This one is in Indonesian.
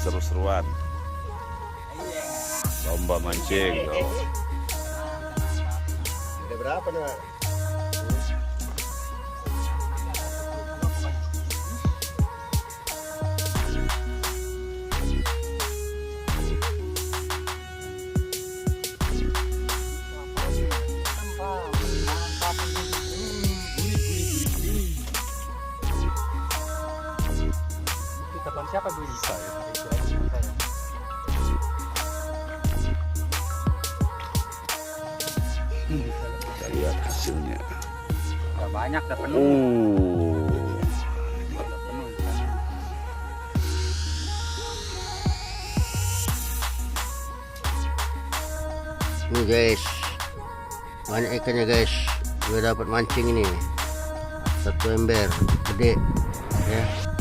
seru-seruan. Lomba mancing tuh. Ada berapa nih, Pak? Telepon siapa Bu? Bisa ya. Kita lihat hasilnya. Udah banyak, udah penuh. Udah Penuh ikannya. Ini guys, banyak ikannya guys. Gue dapat mancing ini, satu ember gede, ya.